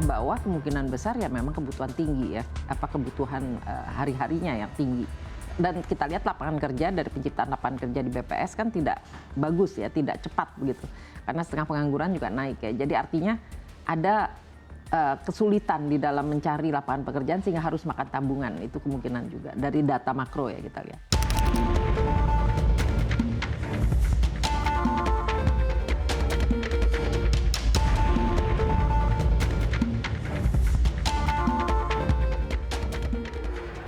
menengah bawah kemungkinan besar ya memang kebutuhan tinggi ya, kebutuhan hari-harinya yang tinggi. Dan kita lihat lapangan kerja dari penciptaan lapangan kerja di BPS kan tidak bagus ya, tidak cepat begitu. Karena setengah pengangguran juga naik ya. Jadi artinya ada kesulitan di dalam mencari lapangan pekerjaan sehingga harus makan tabungan. Itu kemungkinan juga dari data makro ya kita lihat.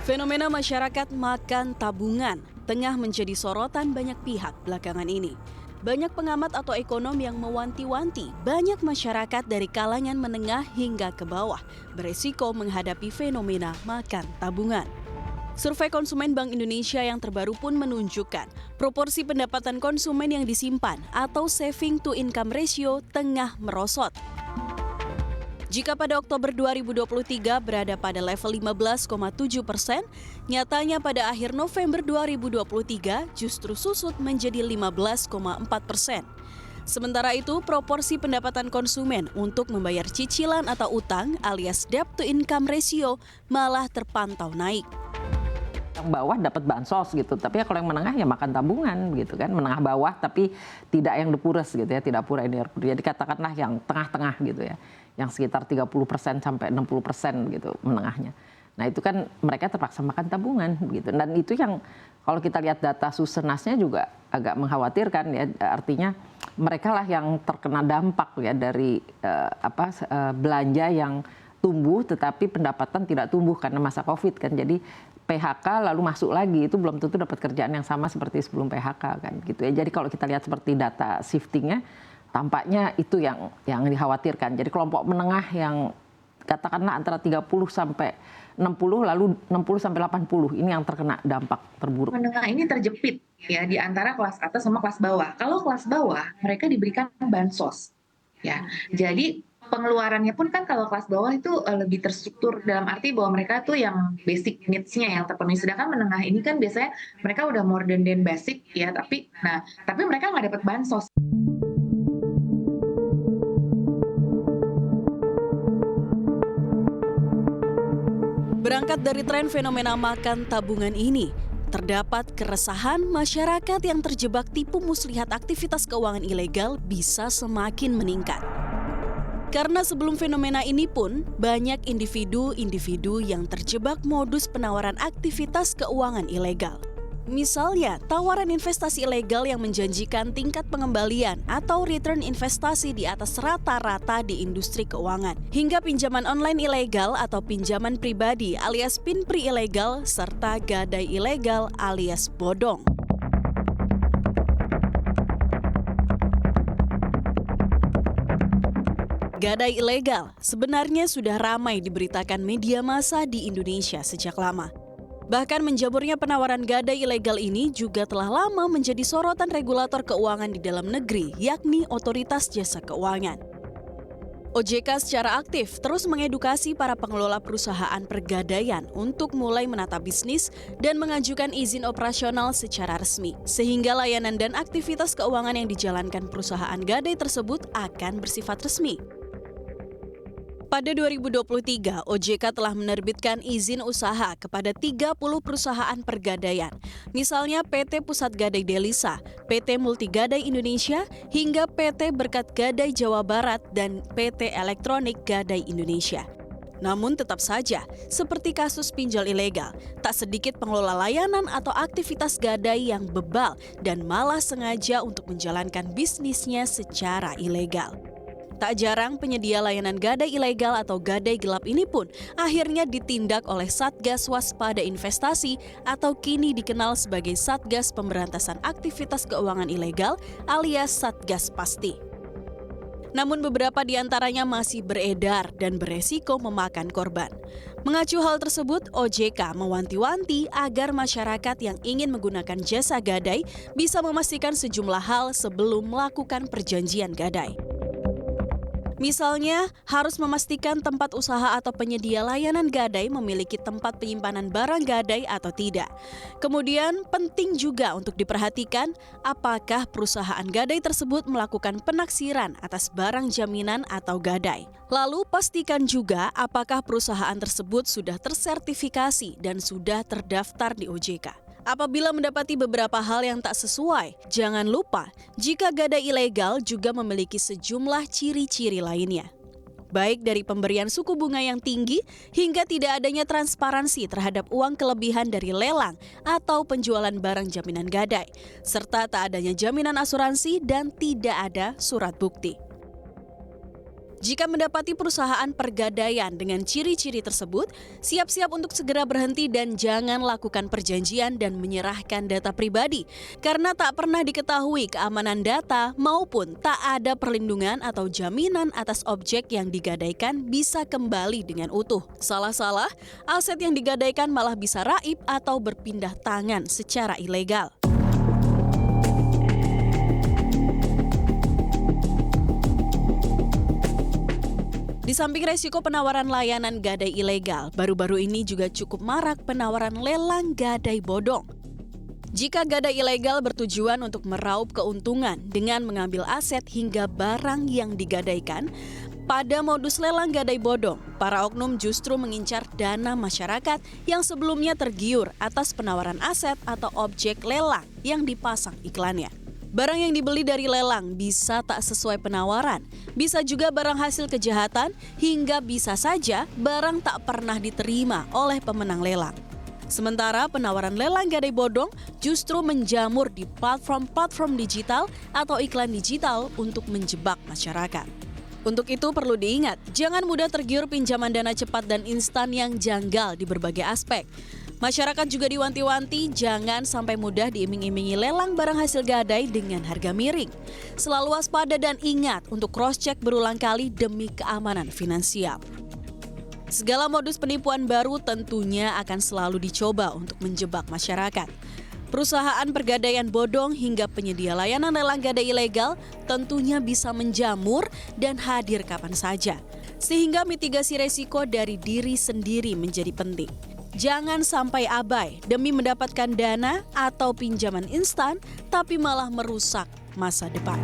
Fenomena masyarakat makan tabungan tengah menjadi sorotan banyak pihak belakangan ini. Banyak pengamat atau ekonom yang mewanti-wanti banyak masyarakat dari kalangan menengah hingga ke bawah beresiko menghadapi fenomena makan tabungan. Survei konsumen Bank Indonesia yang terbaru pun menunjukkan proporsi pendapatan konsumen yang disimpan atau saving to income ratio tengah merosot. Jika pada Oktober 2023 berada pada level 15,7%, nyatanya pada akhir November 2023 justru susut menjadi 15,4%. Sementara itu, proporsi pendapatan konsumen untuk membayar cicilan atau utang alias debt to income ratio malah terpantau naik. Yang bawah dapat bansos gitu, tapi ya kalau yang menengah ya makan tabungan gitu kan, menengah bawah tapi tidak yang the poorest gitu ya, tidak pura ini. Jadi katakanlah yang tengah-tengah gitu ya, yang sekitar 30% sampai 60% gitu menengahnya. Nah itu kan mereka terpaksa makan tabungan gitu, dan itu yang kalau kita lihat data Susenasnya juga agak mengkhawatirkan ya, artinya mereka lah yang terkena dampak ya dari belanja yang tumbuh tetapi pendapatan tidak tumbuh karena masa Covid kan. Jadi PHK lalu masuk lagi itu belum tentu dapat kerjaan yang sama seperti sebelum PHK kan gitu ya. Jadi kalau kita lihat seperti data shiftingnya tampaknya itu yang dikhawatirkan. Jadi kelompok menengah yang katakanlah antara 30 sampai 60 lalu 60 sampai 80 ini yang terkena dampak terburuk. Menengah ini terjepit ya di antara kelas atas sama kelas bawah. Kalau kelas bawah mereka diberikan bansos ya. Jadi pengeluarannya pun kan kalau kelas bawah itu lebih terstruktur dalam arti bahwa mereka tuh yang basic needs-nya yang terpenuhi. Sedangkan menengah ini kan biasanya mereka udah more than basic ya, tapi mereka nggak dapat bansos. Berangkat dari tren fenomena makan tabungan ini, terdapat keresahan masyarakat yang terjebak tipu muslihat aktivitas keuangan ilegal bisa semakin meningkat. Karena sebelum fenomena ini pun, banyak individu-individu yang terjebak modus penawaran aktivitas keuangan ilegal. Misalnya, tawaran investasi ilegal yang menjanjikan tingkat pengembalian atau return investasi di atas rata-rata di industri keuangan, hingga pinjaman online ilegal atau pinjaman pribadi alias pinpri ilegal, serta gadai ilegal alias bodong. Gadai ilegal sebenarnya sudah ramai diberitakan media massa di Indonesia sejak lama. Bahkan menjamurnya penawaran gadai ilegal ini juga telah lama menjadi sorotan regulator keuangan di dalam negeri, yakni Otoritas Jasa Keuangan. OJK secara aktif terus mengedukasi para pengelola perusahaan pergadaian untuk mulai menata bisnis dan mengajukan izin operasional secara resmi, sehingga layanan dan aktivitas keuangan yang dijalankan perusahaan gadai tersebut akan bersifat resmi. Pada 2023, OJK telah menerbitkan izin usaha kepada 30 perusahaan pergadaian, misalnya PT Pusat Gadai Delisa, PT Multigadai Indonesia, hingga PT Berkat Gadai Jawa Barat dan PT Elektronik Gadai Indonesia. Namun tetap saja, seperti kasus pinjol ilegal, tak sedikit pengelola layanan atau aktivitas gadai yang bebal dan malah sengaja untuk menjalankan bisnisnya secara ilegal. Tak jarang penyedia layanan gadai ilegal atau gadai gelap ini pun akhirnya ditindak oleh Satgas Waspada Investasi atau kini dikenal sebagai Satgas Pemberantasan Aktivitas Keuangan Ilegal alias Satgas Pasti. Namun beberapa di antaranya masih beredar dan beresiko memakan korban. Mengacu hal tersebut, OJK mewanti-wanti agar masyarakat yang ingin menggunakan jasa gadai bisa memastikan sejumlah hal sebelum melakukan perjanjian gadai. Misalnya, harus memastikan tempat usaha atau penyedia layanan gadai memiliki tempat penyimpanan barang gadai atau tidak. Kemudian, penting juga untuk diperhatikan apakah perusahaan gadai tersebut melakukan penaksiran atas barang jaminan atau gadai. Lalu, pastikan juga apakah perusahaan tersebut sudah tersertifikasi dan sudah terdaftar di OJK. Apabila mendapati beberapa hal yang tak sesuai, jangan lupa jika gadai ilegal juga memiliki sejumlah ciri-ciri lainnya. Baik dari pemberian suku bunga yang tinggi hingga tidak adanya transparansi terhadap uang kelebihan dari lelang atau penjualan barang jaminan gadai, serta tak adanya jaminan asuransi dan tidak ada surat bukti. Jika mendapati perusahaan pergadaian dengan ciri-ciri tersebut, siap-siap untuk segera berhenti dan jangan lakukan perjanjian dan menyerahkan data pribadi karena tak pernah diketahui keamanan data maupun tak ada perlindungan atau jaminan atas objek yang digadaikan bisa kembali dengan utuh. Salah-salah, aset yang digadaikan malah bisa raib atau berpindah tangan secara ilegal. Di samping resiko penawaran layanan gadai ilegal, baru-baru ini juga cukup marak penawaran lelang gadai bodong. Jika gadai ilegal bertujuan untuk meraup keuntungan dengan mengambil aset hingga barang yang digadaikan, pada modus lelang gadai bodong, para oknum justru mengincar dana masyarakat yang sebelumnya tergiur atas penawaran aset atau objek lelang yang dipasang iklannya. Barang yang dibeli dari lelang bisa tak sesuai penawaran, bisa juga barang hasil kejahatan, hingga bisa saja barang tak pernah diterima oleh pemenang lelang. Sementara penawaran lelang gadai bodong justru menjamur di platform-platform digital atau iklan digital untuk menjebak masyarakat. Untuk itu perlu diingat, jangan mudah tergiur pinjaman dana cepat dan instan yang janggal di berbagai aspek. Masyarakat juga diwanti-wanti jangan sampai mudah diiming-imingi lelang barang hasil gadai dengan harga miring. Selalu waspada dan ingat untuk cross-check berulang kali demi keamanan finansial. Segala modus penipuan baru tentunya akan selalu dicoba untuk menjebak masyarakat. Perusahaan pergadaian bodong hingga penyedia layanan lelang gadai ilegal tentunya bisa menjamur dan hadir kapan saja. Sehingga mitigasi resiko dari diri sendiri menjadi penting. Jangan sampai abai demi mendapatkan dana atau pinjaman instan, tapi malah merusak masa depan.